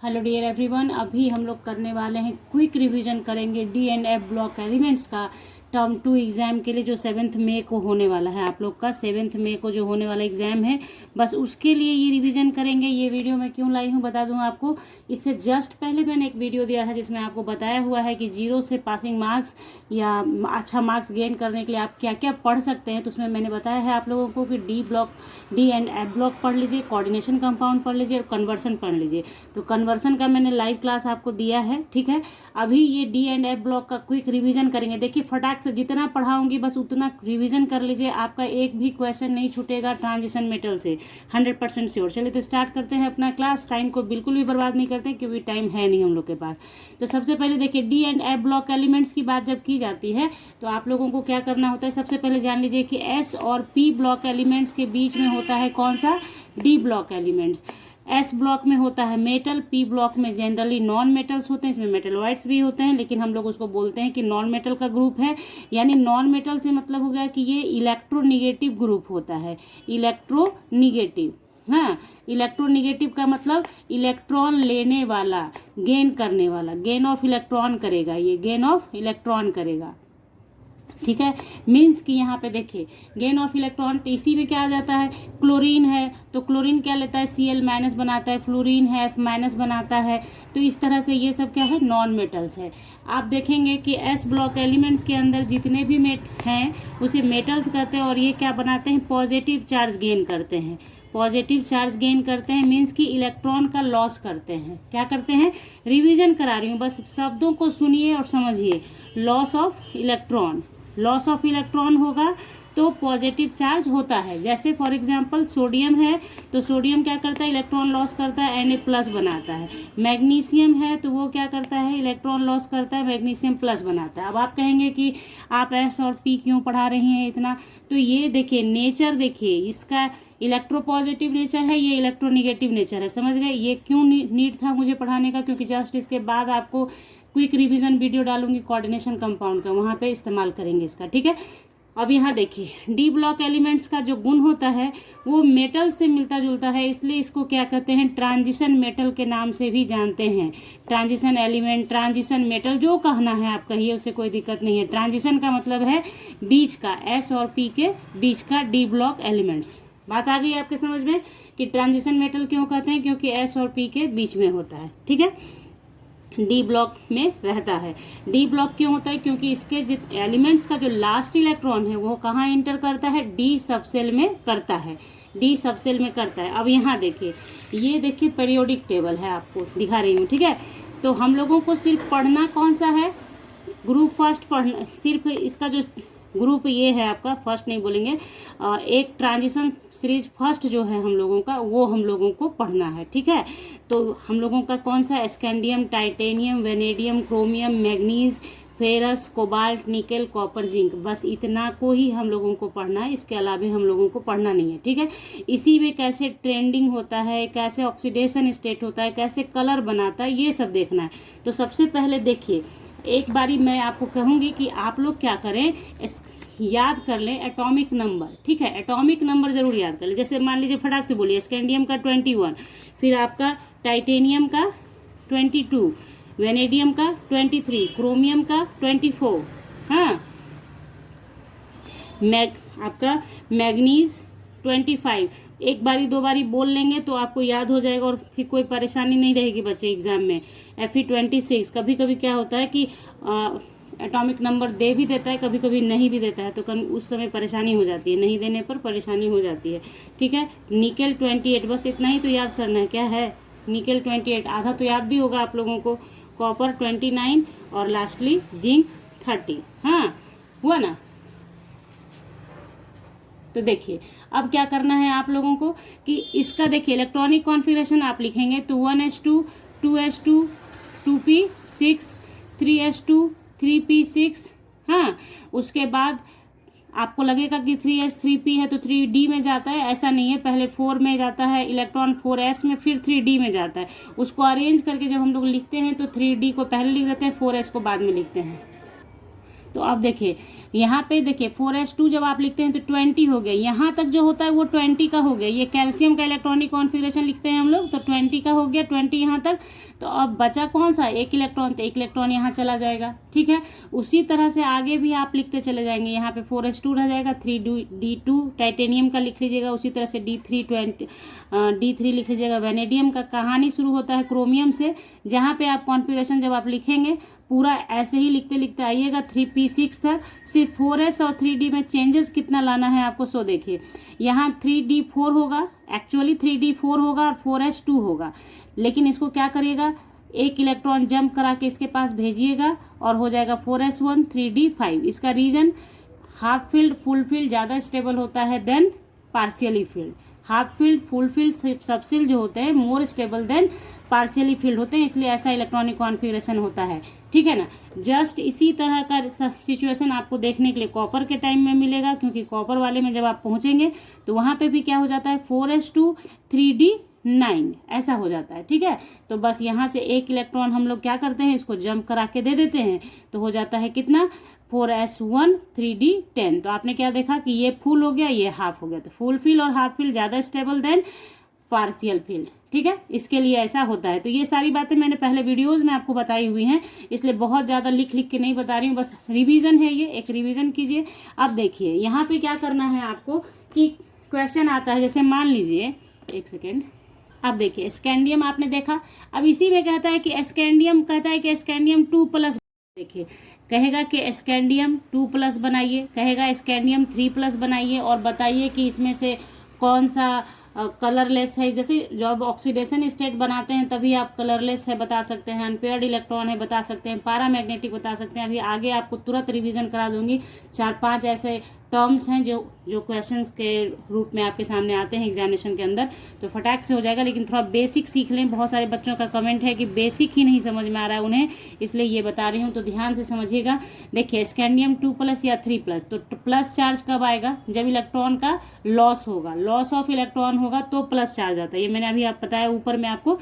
Hello dear everyone, अभी हम लोग करने वाले हैं क्विक रिवीजन करेंगे D and F block elements का टर्म 2 एग्ज़ाम के लिए जो 7 मई को होने वाला है। आप लोग का 7 मई को जो होने वाला एग्ज़ाम है, बस उसके लिए ये रिवीजन करेंगे। ये वीडियो मैं क्यों लाई हूँ बता दूँ आपको। इससे जस्ट पहले मैंने एक वीडियो दिया था जिसमें आपको बताया हुआ है कि 0 से पासिंग मार्क्स या अच्छा मार्क्स गेन करने के लिए आप क्या क्या पढ़ सकते हैं। तो उसमें मैंने बताया है आप लोगों को कि डी एंड एफ ब्लॉक पढ़ लीजिए, कोऑर्डिनेशन कंपाउंड पढ़ लीजिए और कन्वर्सन पढ़ लीजिए। तो कन्वर्सन का मैंने लाइव क्लास आपको दिया है, ठीक है। अभी ये डी एंड एफ ब्लॉक का क्विक रिवीजन करेंगे। देखिए फटाक से जितना पढ़ाऊंगी बस उतना रिवीजन कर लीजिए, आपका एक भी क्वेश्चन नहीं छूटेगा ट्रांजिशन मेटल से, 100% श्योर। चलिए तो स्टार्ट करते हैं अपना क्लास। टाइम को बिल्कुल भी बर्बाद नहीं करते क्योंकि टाइम है नहीं हम लोग के पास। तो सबसे पहले देखिए D and F block elements की बात जब की जाती है तो आप लोगों को क्या करना होता है। सबसे पहले जान लीजिए कि एस और पी ब्लॉक एलिमेंट्स के बीच में होता है कौन सा, D block elements. S block में होता है मेटल, पी ब्लॉक में जनरली नॉन मेटल्स होते हैं, इसमें मेटलॉइड्स भी होते हैं, लेकिन हम लोग उसको बोलते हैं कि नॉन मेटल का ग्रुप है। यानी नॉन मेटल से मतलब हो गया कि ये इलेक्ट्रोनिगेटिव ग्रुप होता है, इलेक्ट्रोनिगेटिव। हाँ, इलेक्ट्रोनिगेटिव का मतलब इलेक्ट्रॉन लेने वाला, गेन करने वाला, गेन ऑफ इलेक्ट्रॉन करेगा, ये गेन ऑफ इलेक्ट्रॉन करेगा, ठीक है। मीन्स कि यहाँ पे देखिए गेन ऑफ इलेक्ट्रॉन, तो इसी में क्या आ जाता है, क्लोरीन है तो क्लोरीन क्या लेता है, Cl माइनस बनाता है, फ्लोरीन है F माइनस बनाता है। तो इस तरह से ये सब क्या है, नॉन मेटल्स है। आप देखेंगे कि एस ब्लॉक एलिमेंट्स के अंदर जितने भी हैं उसे मेटल्स कहते हैं और ये क्या बनाते हैं, पॉजिटिव चार्ज गेन करते हैं। पॉजिटिव चार्ज गेन करते हैं मीन्स कि इलेक्ट्रॉन का लॉस करते हैं। क्या करते हैं, रिवीजन करा रही हूँ, बस शब्दों को सुनिए और समझिए। Loss of electron, loss of electron होगा तो पॉजिटिव चार्ज होता है। जैसे फॉर एग्जांपल सोडियम है तो सोडियम क्या करता है, इलेक्ट्रॉन लॉस करता है, Na+ बनाता है। मैग्नीशियम है तो वो क्या करता है, इलेक्ट्रॉन लॉस करता है, मैग्नीशियम प्लस बनाता है। अब आप कहेंगे कि आप S और P क्यों पढ़ा रही हैं इतना, तो ये देखिए नेचर, देखिए इसका इलेक्ट्रोपॉजिटिव नेचर है, ये इलेक्ट्रोनिगेटिव नेचर है। समझ गए, ये क्यों नीड था मुझे पढ़ाने का, क्योंकि जस्ट इसके बाद आपको क्विक रिवीजन वीडियो डालूंगी कोऑर्डिनेशन कंपाउंड का, वहाँ पे इस्तेमाल करेंगे इसका, ठीक है। अब यहाँ देखिए डी ब्लॉक एलिमेंट्स का जो गुण होता है वो मेटल से मिलता जुलता है, इसलिए इसको क्या कहते हैं, ट्रांजिशन मेटल के नाम से भी जानते हैं। ट्रांजिशन एलिमेंट, ट्रांजिशन मेटल, जो कहना है आप कहिए, उससे कोई दिक्कत नहीं है। ट्रांजिशन का मतलब है बीच का, एस और पी के बीच का डी ब्लॉक एलिमेंट्स। बात आ गई आपके समझ में कि ट्रांजिशन मेटल क्यों कहते हैं, क्योंकि एस और पी के बीच में होता है, ठीक है, डी ब्लॉक में रहता है। डी ब्लॉक क्यों होता है, क्योंकि इसके एलिमेंट्स का जो लास्ट इलेक्ट्रॉन है वो कहाँ इंटर करता है, डी सबसेल में करता है, डी सबसेल में करता है। अब यहाँ देखिए, ये देखिए पीरियोडिक टेबल है, आपको दिखा रही हूँ, ठीक है। तो हम लोगों को सिर्फ पढ़ना कौन सा है, ग्रुप फर्स्ट पढ़ना, सिर्फ इसका जो ग्रुप ये है आपका, फर्स्ट नहीं बोलेंगे, एक ट्रांजिशन सीरीज फर्स्ट जो है हम लोगों का, वो हम लोगों को पढ़ना है, ठीक है। तो हम लोगों का कौन सा, scandium, titanium, vanadium, chromium, manganese, ferrous, cobalt, nickel, copper, zinc, बस इतना को ही हम लोगों को पढ़ना है। इसके अलावा हम लोगों को पढ़ना नहीं है, ठीक है। इसी में कैसे ट्रेंडिंग होता है, कैसे ऑक्सीडेशन स्टेट होता है, कैसे कलर बनाता है, ये सब देखना है। तो सबसे पहले देखिए, एक बारी मैं आपको कहूँगी कि आप लोग क्या करें, याद कर लें एटॉमिक नंबर, ठीक है। एटॉमिक नंबर जरूर याद कर लें। जैसे मान लीजिए फटाक से बोलिए, स्कैंडियम का 21, फिर आपका टाइटेनियम का 22, वेनेडियम का 23, क्रोमियम का 24, हाँ, आपका मैग्नीज 25। एक बारी दो बारी बोल लेंगे तो आपको याद हो जाएगा और फिर कोई परेशानी नहीं रहेगी बच्चे एग्जाम में। Fe26, कभी कभी क्या होता है कि एटॉमिक नंबर दे भी देता है, कभी कभी नहीं भी देता है, तो उस समय परेशानी हो जाती है, नहीं देने पर परेशानी हो जाती है, ठीक है। निकेल 28, बस इतना ही तो याद करना है, क्या है, निकेल 28, आधा तो याद भी होगा आप लोगों को। कॉपर 29 और लास्टली जिंक 30, हाँ हुआ ना। तो देखिए अब क्या करना है आप लोगों को कि इसका देखिए इलेक्ट्रॉनिक कॉन्फ़िगरेशन आप लिखेंगे तो 1s2 2s2 2p6 3s2 3p6, हाँ। उसके बाद आपको लगेगा कि 3s 3p है तो 3d में जाता है, ऐसा नहीं है, पहले 4 में जाता है इलेक्ट्रॉन, 4s में, फिर 3d में जाता है। उसको अरेंज करके जब हम लोग लिखते हैं तो 3d को पहले लिख देते हैं, 4s को बाद में लिखते हैं। तो अब देखिए यहाँ पे देखिए 4s2 जब आप लिखते हैं तो 20 हो गया, यहाँ तक जो होता है वो 20 का हो गया। ये कैल्शियम का इलेक्ट्रॉनिक कॉन्फ़िगरेशन लिखते हैं हम लोग, तो 20 का हो गया, 20 यहाँ तक। तो अब बचा कौन सा, एक इलेक्ट्रॉन, तो एक इलेक्ट्रॉन यहाँ चला जाएगा, ठीक है। उसी तरह से आगे भी आप लिखते चले जाएंगे, यहाँ पे 4s2 रह जाएगा, 3d2 टाइटेनियम का लिख लीजिएगा, उसी तरह से d3 लिख लीजिएगा। वेनेडियम का कहानी शुरू होता है क्रोमियम से, जहाँ पे आप कॉन्फ़िगरेशन जब आप लिखेंगे पूरा ऐसे ही लिखते लिखते आइएगा। 3p6 था, सिर्फ 4s और 3d में चेंजेस कितना लाना है आपको, सो देखिए यहाँ 3d4 होगा, एक्चुअली 3d4 होगा और 4s2 होगा, लेकिन इसको क्या करिएगा, एक इलेक्ट्रॉन जंप करा के इसके पास भेजिएगा और हो जाएगा 4s1 3d5। इसका reason half filled full filled ज़्यादा स्टेबल होता है than partially filled. Half filled full filled subshell जो होते हैं more stable than partially filled होते हैं, इसलिए ऐसा इलेक्ट्रॉनिक कॉन्फ़िगरेशन होता है, ठीक है ना। जस्ट इसी तरह का सिचुएशन आपको देखने के लिए कॉपर के टाइम में मिलेगा, क्योंकि कॉपर वाले में जब आप पहुंचेंगे तो वहाँ पे भी क्या हो जाता है 4s2 3d9 ऐसा हो जाता है, ठीक है। तो बस यहाँ से एक इलेक्ट्रॉन हम लोग क्या करते हैं, इसको जंप करा के दे देते हैं, तो हो जाता है कितना 4s1 3d10। तो आपने क्या देखा कि ये फुल हो गया, ये हाफ हो गया। तो फुल फील्ड और हाफ फील्ड ज़्यादा स्टेबल देन पार्शियल फील्ड, ठीक है, इसके लिए ऐसा होता है। तो ये सारी बातें मैंने पहले वीडियोस में आपको बताई हुई हैं, इसलिए बहुत ज़्यादा लिख लिख के नहीं बता रही हूँ, बस रिवीजन है, ये एक रिवीजन कीजिए। अब देखिए यहाँ पे क्या करना है आपको कि क्वेश्चन आता है, जैसे मान लीजिए एक सेकेंड, अब देखिए स्कैंडियम आपने देखा, अब इसी में कहता है कि स्कैंडियम कहता है कि स्कैंडियम 2+, देखिए कहेगा कि स्कैंडियम 2+ बनाइए, कहेगा स्कैंडियम 3+ बनाइए, और बताइए कि इसमें से कौन सा कलरलेस है। जैसे जब ऑक्सीडेशन स्टेट बनाते हैं तभी आप कलरलेस है बता सकते हैं, अनपेयर्ड इलेक्ट्रॉन है बता सकते हैं, पैरामैग्नेटिक बता सकते हैं। अभी आगे आपको तुरंत रिवीजन करा दूंगी, 4-5 ऐसे टर्म्स हैं जो क्वेश्चंस के रूप में आपके सामने आते हैं एग्जामिनेशन के अंदर, तो फटाक से हो जाएगा। लेकिन थोड़ा बेसिक सीख लें, बहुत सारे बच्चों का कमेंट है कि बेसिक ही नहीं समझ में आ रहा है उन्हें, इसलिए ये बता रही हूँ, तो ध्यान से समझिएगा। देखिए स्कैंडियम 2+ या 3+, तो प्लस चार्ज कब आएगा, जब इलेक्ट्रॉन का लॉस होगा, लॉस ऑफ इलेक्ट्रॉन होगा तो प्लस चार्ज आता है, ये मैंने अभी आप बताया ऊपर में आपको।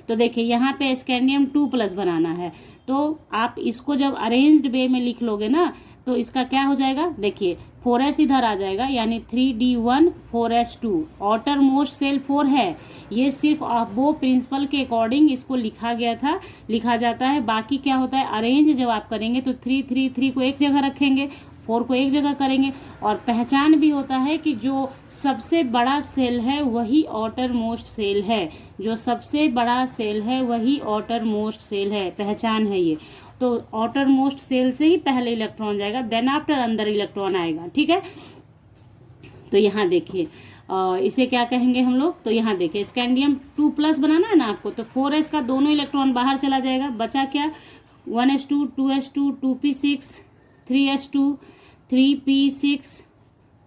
तो देखिए यहाँ पे स्कैंडियम 2+ बनाना है, तो आप इसको जब अरेंज्ड वे में लिख लोगे ना, तो इसका क्या हो जाएगा, देखिए 4s इधर आ जाएगा, यानी 3d1 4s2, outer most shell 4 है, ये सिर्फ वो प्रिंसिपल के अकॉर्डिंग इसको लिखा जाता है। बाकी क्या होता है, अरेंज जब आप करेंगे तो 3 को एक जगह रखेंगे, 4 को एक जगह करेंगे, और पहचान भी होता है कि जो सबसे बड़ा सेल है वही आउटर मोस्ट सेल है, जो सबसे बड़ा सेल है वही आउटर मोस्ट सेल है, पहचान है ये। तो आउटर मोस्ट सेल से ही पहले इलेक्ट्रॉन जाएगा, देन आफ्टर अंदर इलेक्ट्रॉन आएगा, ठीक है। तो यहाँ देखिए इसे क्या कहेंगे हम लोग, तो यहाँ देखिए स्कैंडियम 2+ बनाना है ना आपको, तो 4s का दोनों इलेक्ट्रॉन बाहर चला जाएगा, बचा क्या 1s2 2s2 2p6 3s2 3p6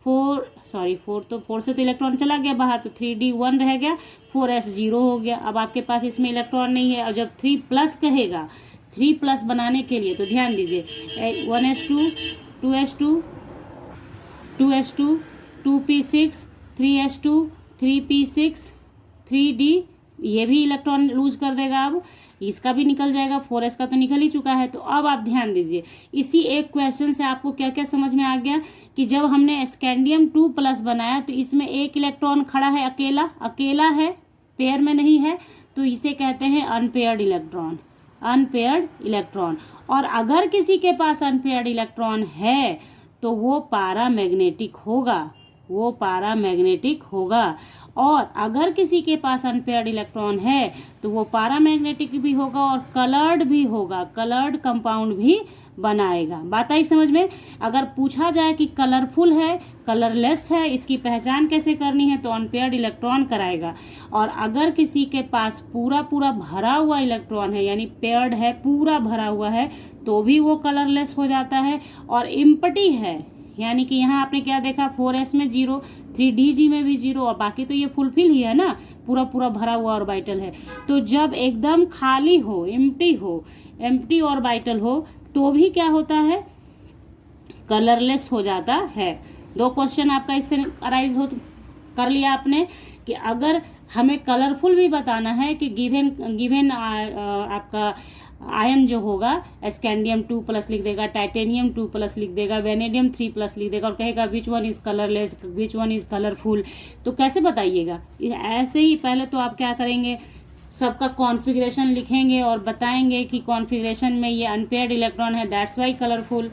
4 से तो इलेक्ट्रॉन चला गया बाहर, तो 3d1 रह गया, 4s 0 हो गया। अब आपके पास इसमें इलेक्ट्रॉन नहीं है, और जब 3+ कहेगा 3+ बनाने के लिए, तो ध्यान दीजिए 1s2 2s2 2s2 2p6 3s2 3p6 3d, ये भी इलेक्ट्रॉन लूज कर देगा, अब इसका भी निकल जाएगा, 4s का तो निकल ही चुका है। तो अब आप ध्यान दीजिए, इसी एक क्वेश्चन से आपको क्या क्या समझ में आ गया कि जब हमने स्कैंडियम 2+ बनाया तो इसमें एक इलेक्ट्रॉन खड़ा है, अकेला है, पेयर में नहीं है, तो इसे कहते हैं अनपेयर्ड इलेक्ट्रॉन। और अगर किसी के पास अनपेयर्ड इलेक्ट्रॉन है तो वो पैरामैग्नेटिक होगा, और अगर किसी के पास अनपेयर्ड इलेक्ट्रॉन है तो वो पैरामैग्नेटिक भी होगा और कलर्ड भी होगा, कलर्ड कंपाउंड भी बनाएगा। बात आई समझ में। अगर पूछा जाए कि कलरफुल है कलरलेस है, इसकी पहचान कैसे करनी है, तो अनपेयर्ड इलेक्ट्रॉन कराएगा। और अगर किसी के पास पूरा भरा हुआ इलेक्ट्रॉन है, यानी पेयर्ड है, पूरा भरा हुआ है, तो भी वो कलरलेस हो जाता है। और एम्प्टी है, यानी कि यहाँ आपने क्या देखा 4s में 0, 3dg में भी 0, और बाकी तो ये फुलफिल ही है ना, पूरा भरा हुआ ऑर्बिटल है। तो जब एकदम खाली हो, एम्प्टी ऑर्बिटल हो, तो भी क्या होता है, कलरलेस हो जाता है। 2 क्वेश्चन आपका इससे अराइज कर लिया आपने कि अगर हमें कलरफुल भी बताना है कि गिवन आपका आयन जो होगा स्कैंडियम 2+ लिख देगा, टाइटेनियम 2+ लिख देगा, वेनेडियम 3+ लिख देगा और कहेगा which one is colourless, which one is colourful. तो कैसे बताइएगा? ऐसे ही पहले तो आप क्या करेंगे, सबका कॉन्फ़िगरेशन लिखेंगे और बताएंगे कि कॉन्फ़िगरेशन में ये अनपेयर्ड इलेक्ट्रॉन है, that's why colourful,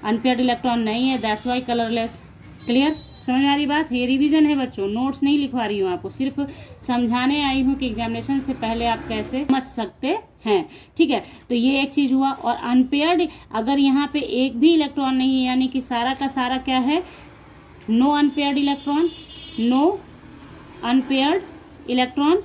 unpaired electron नहीं है, दैट्स वाई कलरलेस। क्लियर? समझ में आ रही बात? ये रिवीजन है बच्चों, नोट्स नहीं लिखवा रही हूँ आपको, सिर्फ समझाने आई हूँ कि एग्जामिनेशन से पहले आप कैसे समझ सकते हैं। ठीक है, तो ये एक चीज़ हुआ। और अनपेयर्ड, अगर यहाँ पे एक भी इलेक्ट्रॉन नहीं है, यानी कि सारा का सारा क्या है, no unpaired electron, no unpaired electron.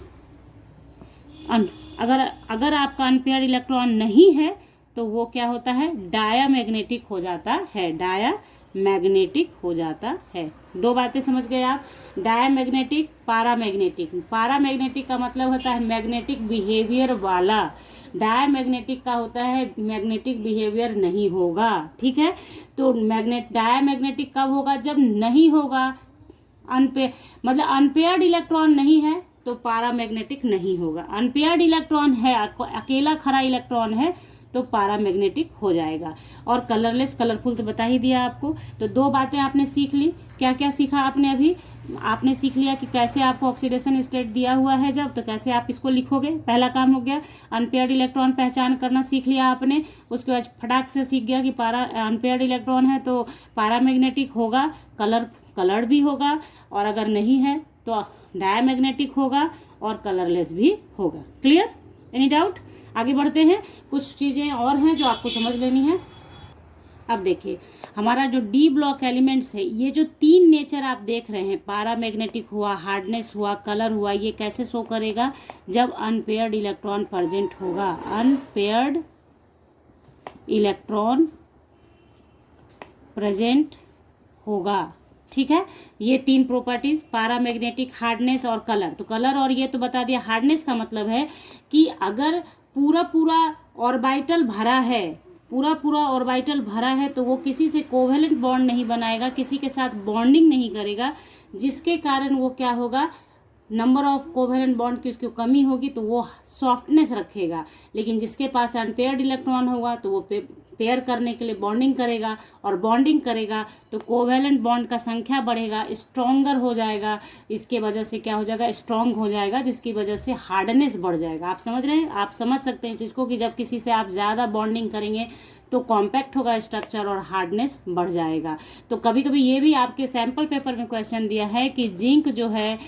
अगर आपका अनपेयर्ड इलेक्ट्रॉन नहीं है तो वो क्या होता है, डायामैग्नेटिक हो जाता है, डायामैग्नेटिक हो जाता है। दो बातें समझ गए आप, डायामैग्नेटिक, पैरामैग्नेटिक। पैरामैग्नेटिक का मतलब होता है मैग्नेटिक बिहेवियर वाला, डायामैग्नेटिक का होता है मैग्नेटिक बिहेवियर नहीं होगा। ठीक है, तो डायामैग्नेटिक कब होगा, जब नहीं होगा मतलब अनपेयर्ड इलेक्ट्रॉन नहीं है तो पैरामैग्नेटिक नहीं होगा। अनपेयर्ड इलेक्ट्रॉन है, अकेला खरा इलेक्ट्रॉन है तो पैरामैग्नेटिक हो जाएगा। और कलरलेस, कलरफुल तो बता ही दिया आपको। तो दो बातें आपने सीख ली। क्या क्या सीखा आपने? अभी आपने सीख लिया कि कैसे आपको ऑक्सीडेशन स्टेट दिया हुआ है जब, तो कैसे आप इसको लिखोगे, पहला काम हो गया। अनपेयर्ड इलेक्ट्रॉन पहचान करना सीख लिया आपने। उसके बाद फटाक से सीख गया कि अनपेयर्ड इलेक्ट्रॉन है तो पैरामैग्नेटिक होगा, कलर्ड भी होगा, और अगर नहीं है तो डायमैग्नेटिक होगा और कलरलेस भी होगा। क्लियर? Any doubt? आगे बढ़ते हैं, कुछ चीज़ें और हैं जो आपको समझ लेनी है। अब देखिए, हमारा जो डी ब्लॉक एलिमेंट्स है, ये जो तीन नेचर आप देख रहे हैं, पैरामैग्नेटिक हुआ, हार्डनेस हुआ, कलर हुआ, ये कैसे शो करेगा, जब अनपेयर्ड इलेक्ट्रॉन प्रेजेंट होगा। अनपेयर्ड इलेक्ट्रॉन प्रेजेंट होगा। ठीक है, ये तीन प्रॉपर्टीज, पैरामैग्नेटिक, हार्डनेस और कलर। तो कलर और ये तो बता दिया। हार्डनेस का मतलब है कि अगर पूरा ऑर्बिटल भरा है, पूरा ऑर्बिटल भरा है तो वो किसी से कोवेलेंट बॉन्ड नहीं बनाएगा, किसी के साथ बॉन्डिंग नहीं करेगा, जिसके कारण वो क्या होगा, नंबर ऑफ कोवेलेंट बॉन्ड की उसकी कमी होगी तो वो सॉफ्टनेस रखेगा। लेकिन जिसके पास अनपेयर्ड इलेक्ट्रॉन होगा तो वो पेयर करने के लिए बॉन्डिंग करेगा, और बॉन्डिंग करेगा तो कोवेलेंट बॉन्ड का संख्या बढ़ेगा, स्ट्रॉन्गर हो जाएगा। इसके वजह से क्या हो जाएगा, स्ट्रॉन्ग हो जाएगा, जिसकी वजह से हार्डनेस बढ़ जाएगा। आप समझ रहे हैं? आप समझ सकते हैं इस चीज़ को कि जब किसी से आप ज़्यादा बॉन्डिंग करेंगे तो कॉम्पैक्ट होगा स्ट्रक्चर और हार्डनेस बढ़ जाएगा। तो कभी कभी ये भी आपके सैम्पल पेपर में क्वेश्चन दिया है कि जिंक जो है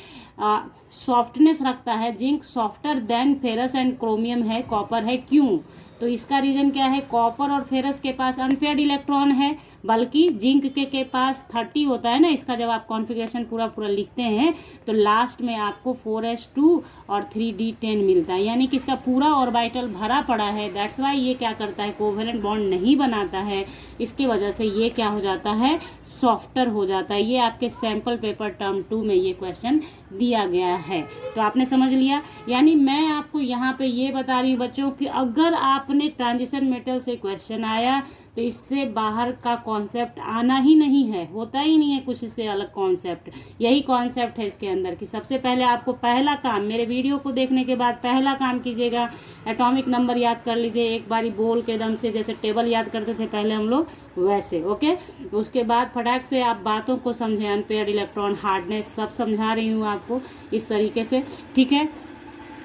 सॉफ्टनेस रखता है, zinc softer then ferrous and chromium है, कॉपर है, क्यों? तो इसका रीज़न क्या है, कॉपर और फेरस के पास अनपेयर्ड इलेक्ट्रॉन है, बल्कि जिंक के पास 30 होता है ना। इसका जब आप कॉन्फ़िगरेशन पूरा लिखते हैं तो लास्ट में आपको 4s2 और 3d10 मिलता है, यानी कि इसका पूरा ऑर्बिटल भरा पड़ा है। दैट्स वाई ये क्या करता है, कोवेलेंट बॉन्ड नहीं बनाता है, इसके वजह से ये क्या हो जाता है, सॉफ्टर हो जाता है। ये आपके सैम्पल पेपर टर्म 2 में ये क्वेश्चन दिया गया है। तो आपने समझ लिया। यानी मैं आपको यहाँ पे ये बता रही हूँ बच्चों कि अगर आपने ट्रांजिशन मेटल से क्वेश्चन आया तो इससे बाहर का कॉन्सेप्ट आना ही नहीं है, होता ही नहीं है कुछ इससे अलग कॉन्सेप्ट। यही कॉन्सेप्ट है इसके अंदर कि सबसे पहले आपको पहला काम, मेरे वीडियो को देखने के बाद पहला काम कीजिएगा, एटॉमिक नंबर याद कर लीजिए एक बारी बोल के दम से, जैसे टेबल याद करते थे पहले हम लोग वैसे। ओके, उसके बाद फटाक से आप बातों को समझें, अनपेयर्ड इलेक्ट्रॉन, हार्डनेस, सब समझा रही हूँ आपको इस तरीके से। ठीक है,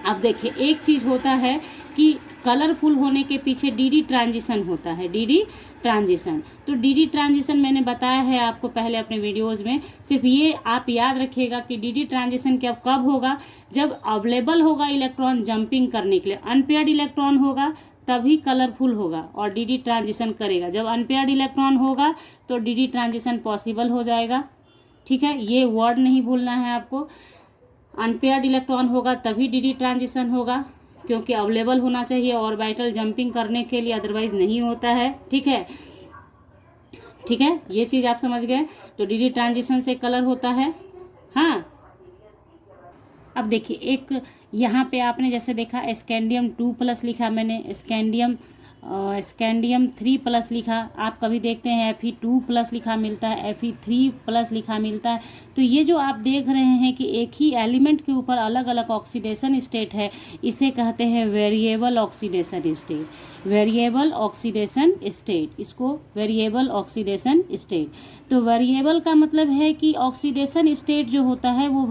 अब देखिए एक चीज़ होता है कि कलरफुल होने के पीछे डीडी ट्रांजिशन होता है, डीडी ट्रांजिशन। तो डीडी ट्रांजिशन मैंने बताया है आपको पहले अपने वीडियोस में। सिर्फ ये आप याद रखिएगा कि डीडी ट्रांजिशन क्या कब होगा, जब अवेलेबल होगा इलेक्ट्रॉन जंपिंग करने के लिए। अनपेयर्ड इलेक्ट्रॉन होगा तभी कलरफुल होगा और डीडी ट्रांजिशन करेगा। जब अनपेयर्ड इलेक्ट्रॉन होगा तो डीडी ट्रांजिशन पॉसिबल हो जाएगा। ठीक है, ये वर्ड नहीं भूलना है आपको। अनपेयर्ड इलेक्ट्रॉन होगा तभी डीडी ट्रांजिशन होगा, क्योंकि अवेलेबल होना चाहिए ऑर्बिटल जंपिंग करने के लिए, अदरवाइज नहीं होता है। ठीक है, ठीक है, ये चीज़ आप समझ गए। तो डीडी ट्रांजिशन से कलर होता है। हाँ, अब देखिए एक यहाँ पे आपने जैसे देखा स्कैंडियम 2+ लिखा मैंने, स्कैंडियम स्कैंडियम 3+ लिखा, आप कभी देखते हैं Fe2+ लिखा मिलता है, Fe3+ लिखा मिलता है। तो ये जो आप देख रहे हैं कि एक ही एलिमेंट के ऊपर अलग अलग ऑक्सीडेशन स्टेट है, इसे कहते हैं variable oxidation state. Variable oxidation state, इसको वेरिएबल ऑक्सीडेशन स्टेट। तो वेरिएबल का मतलब है कि ऑक्सीडेशन स्टेट जो होता है वो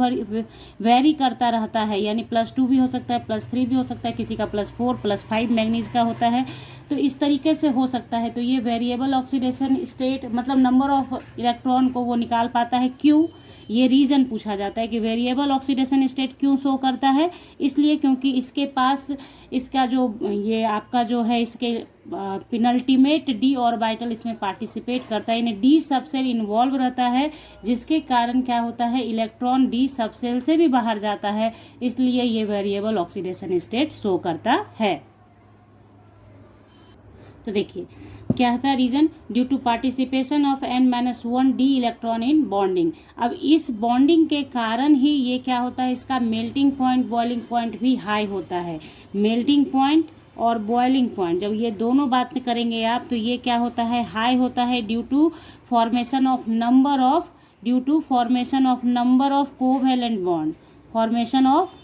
वेरी करता रहता है, यानी +2 भी हो सकता है, +3 भी हो सकता है, किसी का +4 +5 मैग्नीज का होता है, तो इस तरीके से हो सकता है। तो ये वेरिएबल ऑक्सीडेशन स्टेट मतलब नंबर ऑफ इलेक्ट्रॉन को वो निकाल पाता है। क्यों? ये रीज़न पूछा जाता है कि वेरिएबल ऑक्सीडेशन स्टेट क्यों शो करता है, इसलिए क्योंकि इसके पास इसका जो ये आपका जो है इसके पिनल्टीमेट डी ऑर्बिटल इसमें पार्टिसिपेट करता है, यानी डी सबसेल इन्वॉल्व रहता है, जिसके कारण क्या होता है इलेक्ट्रॉन डी सबसेल से भी बाहर जाता है, इसलिए ये वेरिएबल ऑक्सीडेशन स्टेट शो करता है। तो देखिए क्या था reason, due to participation of n-1 d electron in bonding. अब इस बॉन्डिंग के कारण ही ये क्या होता है, इसका मेल्टिंग पॉइंट बॉइलिंग पॉइंट भी हाई होता है। मेल्टिंग पॉइंट और बॉइलिंग पॉइंट जब ये दोनों बात करेंगे आप, तो ये क्या होता है हाई होता है due to formation of number of covalent bond, formation of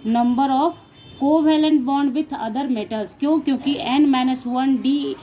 number of covalent bond with other metals. क्यों? क्योंकि n-1 डी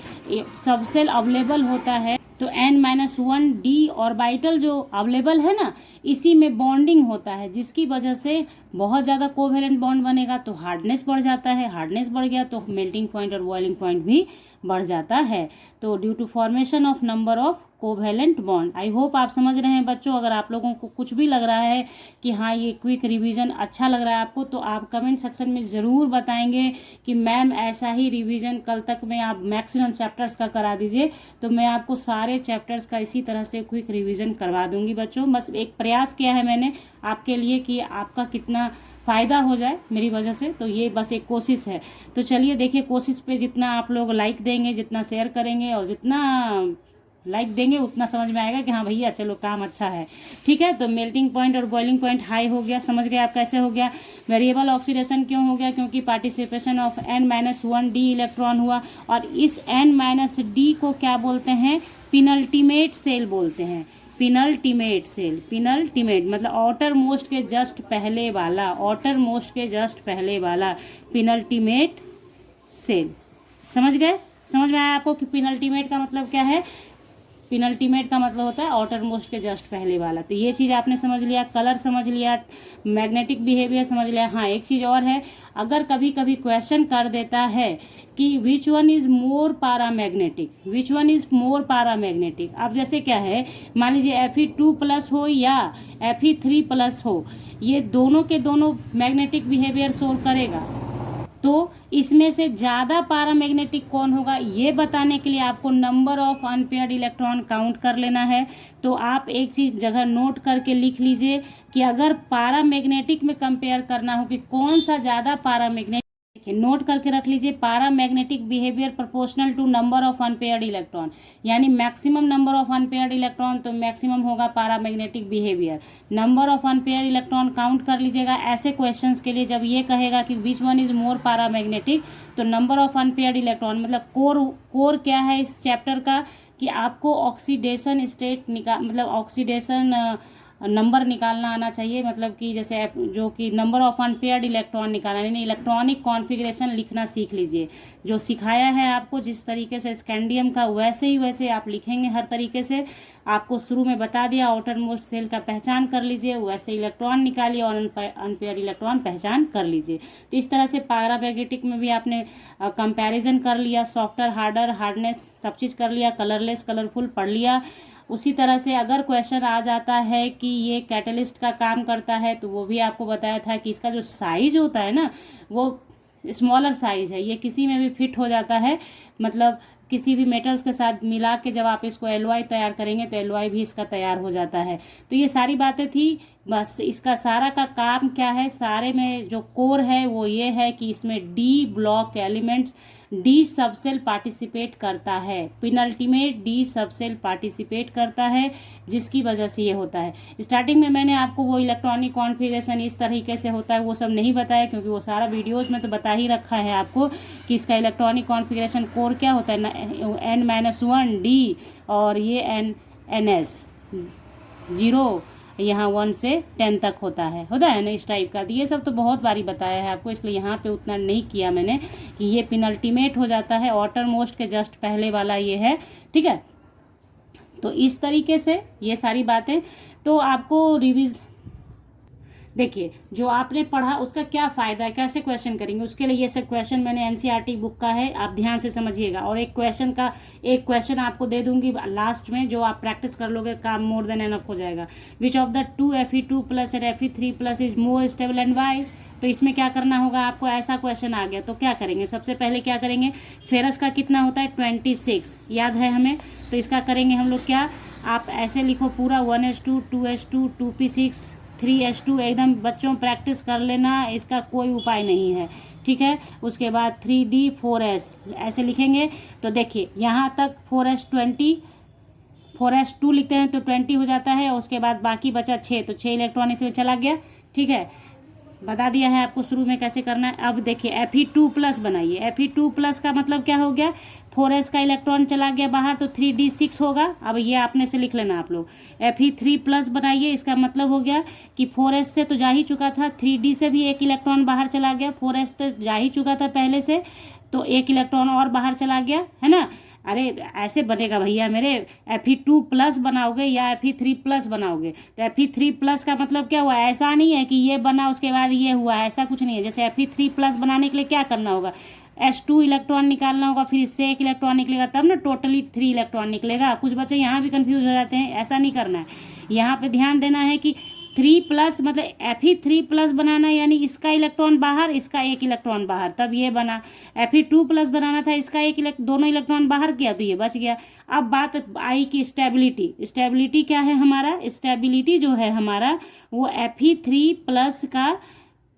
सबसेल अवेलेबल होता है, तो n-1 डी ऑर्बिटल जो अवेलेबल है ना, इसी में बॉन्डिंग होता है, जिसकी वजह से बहुत ज़्यादा कोवैलेंट बॉन्ड बनेगा तो हार्डनेस बढ़ जाता है, हार्डनेस बढ़ गया तो मेल्टिंग पॉइंट और बॉइलिंग पॉइंट भी बढ़ जाता है। तो due to formation of number of covalent bond. I hope आप समझ रहे हैं बच्चों। अगर आप लोगों को कुछ भी लग रहा है कि हाँ ये क्विक रिवीजन अच्छा लग रहा है आपको, तो आप कमेंट सेक्शन में ज़रूर बताएंगे कि मैम ऐसा ही रिवीजन कल तक में आप मैक्सिमम चैप्टर्स का करा दीजिए, तो मैं आपको सारे चैप्टर्स का इसी तरह से क्विक रिवीजन करवा दूंगी बच्चों। बस एक प्रयास किया है मैंने आपके लिए कि आपका कितना फ़ायदा हो जाए मेरी वजह से, तो ये बस एक कोशिश है। तो चलिए देखिए, कोशिश पे जितना आप लोग लाइक देंगे, जितना शेयर करेंगे और जितना लाइक देंगे, उतना समझ में आएगा कि हाँ भैया चलो काम अच्छा है। ठीक है, तो मेल्टिंग पॉइंट और बॉइलिंग पॉइंट हाई हो गया, समझ गए आप कैसे हो गया। वेरिएबल ऑक्सीडेशन क्यों हो गया? क्योंकि participation of n-1 d electron हुआ, और इस n-d को क्या बोलते हैं? पिनल्टीमेट सेल बोलते हैं। पिनल्टीमेट सेल, पिनल्टीमेट मतलब आउटर मोस्ट के जस्ट पहले वाला, आउटर मोस्ट के जस्ट पहले वाला पिनल्टीमेट सेल। समझ गए? समझ में आया आपको कि पिनल्टीमेट का मतलब क्या है? पिनल्टीमेट का मतलब होता है आउटर मोस्ट के जस्ट पहले वाला। तो ये चीज़ आपने समझ लिया, कलर समझ लिया, मैग्नेटिक बिहेवियर समझ लिया। हाँ, एक चीज़ और है, अगर कभी कभी क्वेश्चन कर देता है कि which one is more paramagnetic, which one is more paramagnetic. अब जैसे क्या है, मान लीजिए Fe2+ हो या Fe3+ हो, ये दोनों के दोनों मैग्नेटिक बिहेवियर शो करेगा, तो इसमें से ज़्यादा पारामैग्नेटिक कौन होगा ये बताने के लिए आपको number of unpaired electron count कर लेना है। तो आप एक चीज़ जगह नोट करके लिख लीजिए कि अगर पारामैग्नेटिक में कंपेयर करना हो कि कौन सा ज़्यादा पारामैग्नेटिक, नोट करके रख लीजिए, paramagnetic behaviour proportional to number of unpaired electron, यानी maximum number of unpaired electron तो मैक्सिमम होगा paramagnetic behaviour. Number of unpaired electron count कर लीजिएगा ऐसे क्वेश्चंस के लिए, जब ये कहेगा कि विच वन इज मोर पारामैग्नेटिक, तो नंबर ऑफ अनपेयर्ड इलेक्ट्रॉन मतलब कोर क्या है इस चैप्टर का, कि आपको ऑक्सीडेशन स्टेट मतलब ऑक्सीडेशन नंबर निकालना आना चाहिए, मतलब कि जैसे जो कि नंबर ऑफ अनपेयर्ड इलेक्ट्रॉन निकालना, यानी इलेक्ट्रॉनिक कॉन्फ़िगरेशन लिखना सीख लीजिए। जो सिखाया है आपको जिस तरीके से स्कैंडियम का, वैसे ही वैसे आप लिखेंगे हर तरीके से। आपको शुरू में बता दिया आउटर मोस्ट सेल का पहचान कर लीजिए, वैसे इलेक्ट्रॉन निकालिए और अनपेयर्ड इलेक्ट्रॉन पहचान कर लीजिए। तो इस तरह से पैरामैग्नेटिक में भी आपने कंपैरिजन कर लिया, सॉफ्टर हार्डर हार्डनेस सब चीज़ कर लिया, कलरलेस कलरफुल पढ़ लिया। उसी तरह से अगर क्वेश्चन आ जाता है कि ये कैटलिस्ट का काम करता है, तो वो भी आपको बताया था कि इसका जो साइज होता है ना, वो स्मॉलर साइज है, ये किसी में भी फिट हो जाता है, मतलब किसी भी मेटल्स के साथ मिला के जब आप इसको एलॉय तैयार करेंगे तो एलॉय भी इसका तैयार हो जाता है। तो ये सारी बातें थी, बस इसका सारा का काम क्या है, सारे में जो कोर है वो ये है कि इसमें डी ब्लॉक एलिमेंट्स डी सब सेल पार्टिसिपेट करता है, पिनल्टीमेट डी सब सेल पार्टिसिपेट करता है, जिसकी वजह से ये होता है। स्टार्टिंग में मैंने आपको वो इलेक्ट्रॉनिक कॉन्फ़िगरेशन इस तरीके से होता है वो सब नहीं बताया, क्योंकि वो सारा वीडियोस में तो बता ही रखा है आपको कि इसका इलेक्ट्रॉनिक कॉन्फ़िगरेशन कोर क्या होता है, N-1 डी और ये NS 0 यहाँ 1 से 10 तक होता है ना इस टाइप का। तो ये सब तो बहुत बारी बताया है आपको, इसलिए यहाँ पे उतना नहीं किया मैंने कि ये पिनल्टीमेट हो जाता है, ऑटर मोस्ट के जस्ट पहले वाला ये है, ठीक है। तो इस तरीके से ये सारी बातें तो आपको देखिए जो आपने पढ़ा उसका क्या फ़ायदा है, कैसे क्वेश्चन करेंगे, उसके लिए ये सब क्वेश्चन मैंने एनसीईआरटी बुक का है, आप ध्यान से समझिएगा। और एक क्वेश्चन आपको दे दूंगी लास्ट में, जो आप प्रैक्टिस कर लोगे काम मोर देन एनफ हो जाएगा। Which of the two Fe2 plus and Fe3 plus is more stable and why. तो इसमें क्या करना होगा आपको, ऐसा क्वेश्चन आ गया तो क्या करेंगे, सबसे पहले क्या करेंगे, फेरस का कितना होता है 26 याद है हमें, तो इसका करेंगे हम लोग क्या, आप ऐसे लिखो पूरा 1s2 2s2 2p6 3s2, एकदम बच्चों प्रैक्टिस कर लेना, इसका कोई उपाय नहीं है, ठीक है। उसके बाद 3d 4s ऐसे लिखेंगे। तो देखिए यहाँ तक 4s2 लिखते हैं तो 20 हो जाता है, उसके बाद बाकी बचा 6, तो 6 इलेक्ट्रॉन इसमें चला गया, ठीक है। बता दिया है आपको शुरू में कैसे करना है। अब देखिए Fe2 प्लस बनाइए, Fe2 प्लस का मतलब क्या हो गया, 4s का इलेक्ट्रॉन चला गया बाहर तो 3d6 होगा। अब ये आपने से लिख लेना आप लोग। Fe3 प्लस बनाइए, इसका मतलब हो गया कि 4s से तो जा ही चुका था, 3d से भी एक इलेक्ट्रॉन बाहर चला गया, 4s तो जा ही चुका था पहले से, तो एक इलेक्ट्रॉन और बाहर चला गया, है ना। अरे ऐसे बनेगा भैया मेरे, Fe2 प्लस बनाओगे या Fe3 प्लस बनाओगे, तो Fe3 प्लस का मतलब क्या हुआ, ऐसा नहीं है कि ये बना उसके बाद ये हुआ, ऐसा कुछ नहीं है। जैसे Fe3 प्लस बनाने के लिए क्या करना होगा, S2 इलेक्ट्रॉन निकालना होगा, फिर इससे एक इलेक्ट्रॉन निकलेगा, तब ना टोटली 3 इलेक्ट्रॉन निकलेगा। कुछ बच्चे यहाँ भी कंफ्यूज हो जाते हैं, ऐसा नहीं करना है। यहाँ पे ध्यान देना है कि 3 प्लस मतलब Fe3 प्लस बनाना, यानी इसका इलेक्ट्रॉन बाहर, इसका एक इलेक्ट्रॉन बाहर, तब ये बना। Fe2 प्लस बनाना था, इसका दोनों इलेक्ट्रॉन बाहर किया तो ये बच गया। अब बात आई कि स्टेबिलिटी क्या है हमारा, स्टेबिलिटी जो है हमारा वो Fe3 प्लस का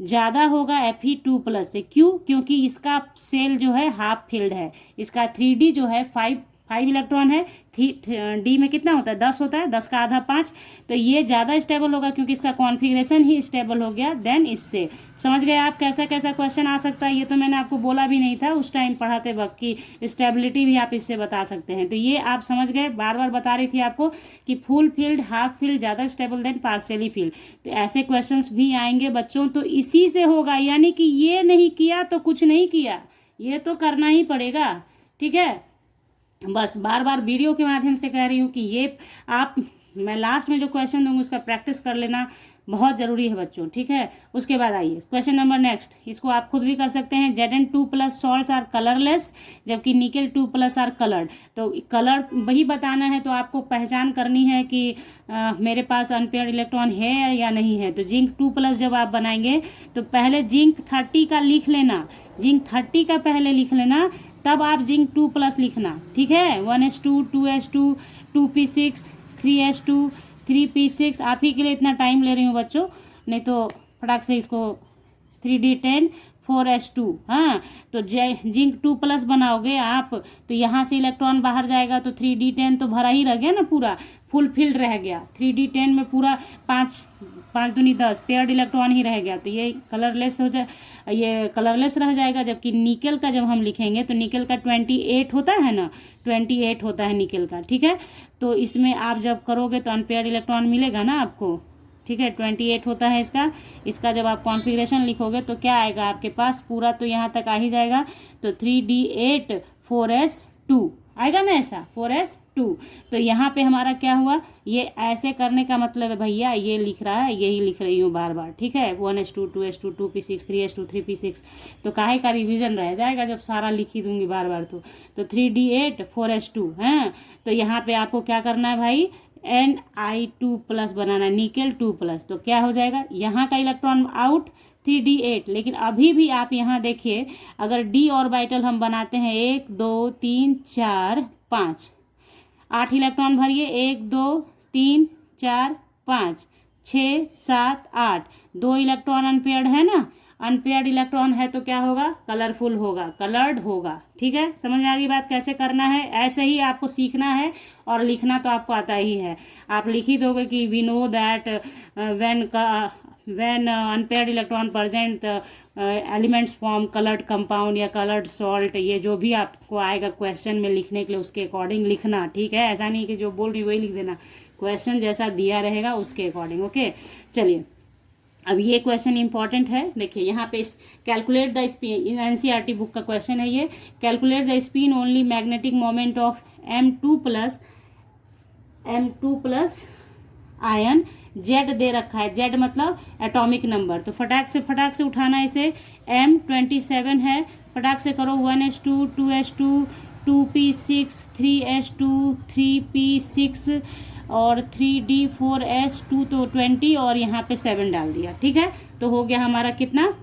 ज़्यादा होगा Fe2 प्लस से। क्यों, क्योंकि इसका सेल जो है हाफ फिल्ड है, इसका 3d जो है 5 इलेक्ट्रॉन है, डी में कितना होता है 10 होता है, 10 का आधा 5, तो ये ज़्यादा स्टेबल होगा क्योंकि इसका कॉन्फ़िगरेशन ही स्टेबल हो गया देन इससे। समझ गए आप कैसा कैसा क्वेश्चन आ सकता है। ये तो मैंने आपको बोला भी नहीं था उस टाइम पढ़ाते वक्त कि स्टेबिलिटी भी आप इससे बता सकते हैं, तो ये आप समझ गए। बार बार बता रही थी आपको कि फुल फील्ड हाफ फील्ड ज़्यादा स्टेबल देन पार्शियली फील्ड, तो ऐसे क्वेश्चन भी आएंगे बच्चों, तो इसी से होगा, यानी कि ये नहीं किया तो कुछ नहीं किया, ये तो करना ही पड़ेगा, ठीक है। बस बार बार वीडियो के माध्यम से कह रही हूँ कि ये आप, मैं लास्ट में जो क्वेश्चन दूंगी उसका प्रैक्टिस कर लेना बहुत ज़रूरी है बच्चों, ठीक है। उसके बाद आइए क्वेश्चन नंबर नेक्स्ट, इसको आप खुद भी कर सकते हैं। Zn2 plus salts are colourless जबकि निकल 2 प्लस आर कलर्ड। तो कलर वही बताना है, तो आपको पहचान करनी है कि मेरे पास अनपेयर्ड इलेक्ट्रॉन है या नहीं है। तो जिंक 2 प्लस जब आप बनाएंगे तो पहले जिंक 30 का लिख लेना, जिंक 30 का पहले लिख लेना, तब आप जिंक 2 प्लस लिखना, ठीक है। 1s2 2s2 2p6 3s2 3p6, आप ही के लिए इतना टाइम ले रही हूँ बच्चों, नहीं तो फटाक से इसको 3d10 4s2, हाँ। तो जिंक 2 प्लस बनाओगे आप तो यहाँ से इलेक्ट्रॉन बाहर जाएगा तो 3d10 तो भरा ही रह गया ना, पूरा फुल फिल्ड रह गया। 3d10 में पूरा 5 दूनी 10 पेयर्ड इलेक्ट्रॉन ही रह गया, तो ये कलरलेस हो जाए, ये कलरलेस रह जाएगा। जबकि निकल का जब हम लिखेंगे तो निकल का 28 होता है ना, 28 होता है निकल का, ठीक है। तो इसमें आप जब करोगे तो अनपेयर्ड इलेक्ट्रॉन मिलेगा ना आपको, ठीक है। 28 होता है इसका जब आप कॉन्फ़िगरेशन लिखोगे तो क्या आएगा आपके पास, पूरा तो यहाँ तक आ ही जाएगा, तो 3d8 4s2 आएगा ना, ऐसा 4s2। तो यहाँ पे हमारा क्या हुआ, ये ऐसे करने का मतलब है भैया, ये लिख रहा है, यही लिख रही हूँ बार बार, ठीक है। 1s2 2s2 2p6 3s2 3p6, तो काहे का रिवीजन रह जाएगा जब सारा लिख ही दूंगी बार बार। तो 3d8 4s2 हैं। तो यहाँ पे आपको क्या करना है भाई, Ni2 प्लस बनाना, निकल 2 प्लस, तो क्या हो जाएगा, यहाँ का इलेक्ट्रॉन आउट 3d8। लेकिन अभी भी आप यहाँ देखिए, अगर d ऑर्बिटल हम बनाते हैं 1 2 3 4 5, 8 इलेक्ट्रॉन भरिए, 1 2 3 4 5 6 7 8, 2 इलेक्ट्रॉन अनपेयर्ड है ना, अनपेयर्ड इलेक्ट्रॉन है तो क्या होगा, कलरफुल होगा, कलर्ड होगा। ठीक है, समझ में आ गई बात कैसे करना है। ऐसे ही आपको सीखना है और लिखना तो आपको आता ही है। आप लिख ही दोगे कि we know that when unpaired electron present elements form coloured compound या कलर्ड सॉल्ट, ये जो भी आपको आएगा क्वेश्चन में लिखने के लिए उसके अकॉर्डिंग लिखना। ठीक है, ऐसा नहीं कि जो बोल रही वही लिख देना, क्वेश्चन जैसा दिया रहेगा उसके अकॉर्डिंग। ओके, चलिए अब ये क्वेश्चन इंपॉर्टेंट है। देखिए यहाँ पे calculate the spin, NCERT book का क्वेश्चन है ये। Calculate the spin only magnetic moment of M2 plus ion Z दे रखा है। जेड मतलब एटॉमिक नंबर, तो फटाक से उठाना इसे। M27 है, फटाक से करो। 1s2 2s2 2p6 3s2 3p6 और 3d4s2 तो 20 और यहाँ पे 7 डाल दिया। ठीक है, तो हो गया हमारा कितना,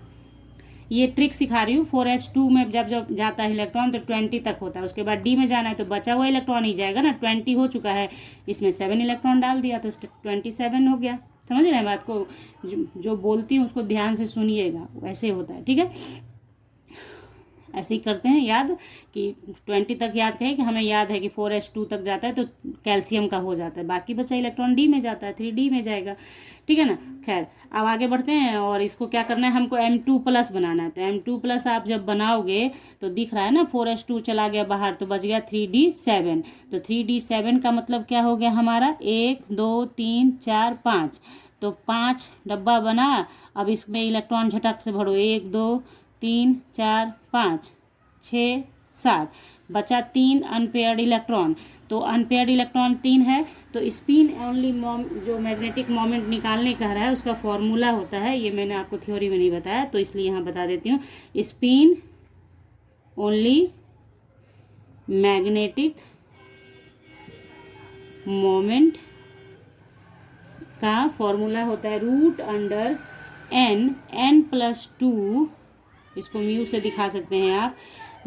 ये ट्रिक सिखा रही हूँ। 4s2 में जब जाता है इलेक्ट्रॉन तो 20 तक होता है, उसके बाद डी में जाना है तो बचा हुआ इलेक्ट्रॉन ही जाएगा ना। 20 हो चुका है, इसमें 7 इलेक्ट्रॉन डाल दिया तो 27 हो गया। समझ रहे हैं बात को, जो बोलती हूँ उसको ध्यान से सुनिएगा, वैसे होता है। ठीक है, ऐसे ही करते हैं याद कि 20 तक याद करें कि हमें याद है कि 4s2 तक जाता है तो कैल्शियम का हो जाता है, बाकी बचा इलेक्ट्रॉन डी में जाता है, 3d में जाएगा। ठीक है ना, खैर अब आगे बढ़ते हैं और इसको क्या करना है, हमको M2 प्लस बनाना है। तो M2 प्लस आप जब बनाओगे तो दिख रहा है ना 4s2 चला गया बाहर तो बच गया 3d7। तो 3d7 का मतलब क्या हो गया हमारा, 1 2 3 4 5, तो 5 डब्बा बना। अब इसमें इलेक्ट्रॉन झटक से भरो, 1 2 3 4 5 6 7, बचा 3 अनपेयर्ड इलेक्ट्रॉन। तो अनपेयर्ड इलेक्ट्रॉन 3 है, तो स्पिन ओनली जो मैग्नेटिक मोमेंट निकालने कह रहा है उसका फॉर्मूला होता है, ये मैंने आपको थ्योरी में नहीं बताया तो इसलिए यहाँ बता देती हूँ। स्पिन ओनली मैग्नेटिक मोमेंट का फॉर्मूला होता है n+2, इसको म्यू से दिखा सकते हैं आप,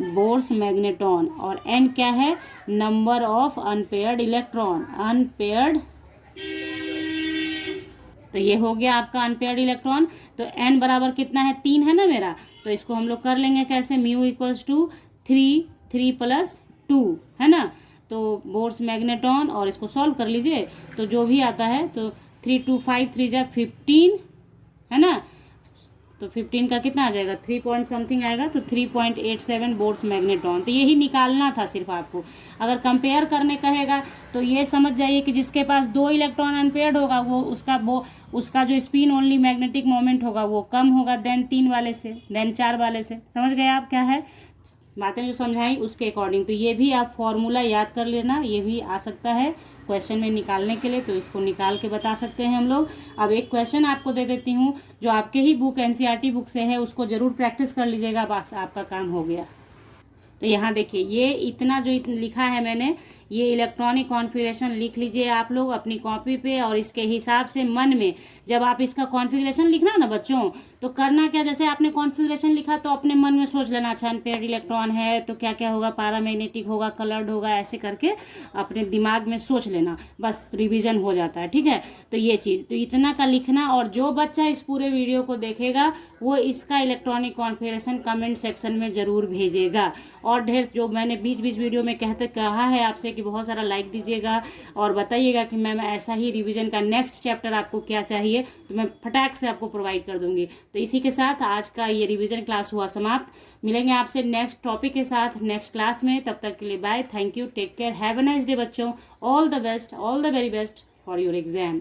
बोर्स मैग्नेटॉन, और n क्या है, number of unpaired electron, unpaired. तो ये हो गया आपका अनपेयर्ड इलेक्ट्रॉन। तो n बराबर कितना है, 3 है ना मेरा, तो इसको हम लोग कर लेंगे कैसे, म्यू इक्वल्स टू 3 + 2 है ना। तो बोर्स मैग्नेटॉन और इसको सॉल्व कर लीजिए तो जो भी आता है, तो 3 2 5 3 जा 15 है ना, तो 15 का कितना आ जाएगा, 3 पॉइंट समथिंग आएगा, तो 3.87 बोर्स मैग्नेटॉन। तो यही निकालना था सिर्फ आपको। अगर कंपेयर करने कहेगा तो ये समझ जाइए कि जिसके पास 2 इलेक्ट्रॉन अनपेयर्ड होगा वो उसका जो स्पिन ओनली मैग्नेटिक मोमेंट होगा वो कम होगा देन 3 वाले से, देन 4 वाले से। समझ गए आप क्या है बातें जो समझाई उसके अकॉर्डिंग। तो ये भी आप फॉर्मूला याद कर लेना, ये भी आ सकता है क्वेश्चन में निकालने के लिए, तो इसको निकाल के बता सकते हैं हम लोग। अब एक क्वेश्चन आपको दे देती हूँ जो आपके ही बुक एनसीईआरटी बुक से है, उसको जरूर प्रैक्टिस कर लीजिएगा, बस आपका काम हो गया। तो यहाँ देखिए ये इतना जो लिखा है मैंने, ये इलेक्ट्रॉनिक कॉन्फ़िगरेशन लिख लीजिए आप लोग अपनी कॉपी पे, और इसके हिसाब से मन में जब आप इसका कॉन्फ़िगरेशन लिखना ना बच्चों, तो करना क्या, जैसे आपने कॉन्फ़िगरेशन लिखा तो अपने मन में सोच लेना, अच्छा अनपेयर्ड इलेक्ट्रॉन है तो क्या क्या होगा, पैरामैग्नेटिक होगा, कलर्ड होगा, ऐसे करके अपने दिमाग में सोच लेना, बस रिविज़न हो जाता है। ठीक है, तो ये चीज़ तो इतना का लिखना, और जो बच्चा इस पूरे वीडियो को देखेगा वो इसका इलेक्ट्रॉनिक कॉन्फ़िगरेशन कमेंट सेक्शन में ज़रूर भेजेगा। और ढेर जो मैंने बीच बीच वीडियो में कहा है आपसे कि बहुत सारा लाइक दीजिएगा और बताइएगा कि मैम ऐसा ही रिवीजन का नेक्स्ट चैप्टर आपको क्या चाहिए, तो मैं फटाक से आपको प्रोवाइड कर दूंगी। तो इसी के साथ आज का ये रिवीजन क्लास हुआ समाप्त। मिलेंगे आपसे नेक्स्ट टॉपिक के साथ नेक्स्ट क्लास में, तब तक के लिए bye, thank you, take care, have a nice day बच्चों, all the best, all the very best for your exam.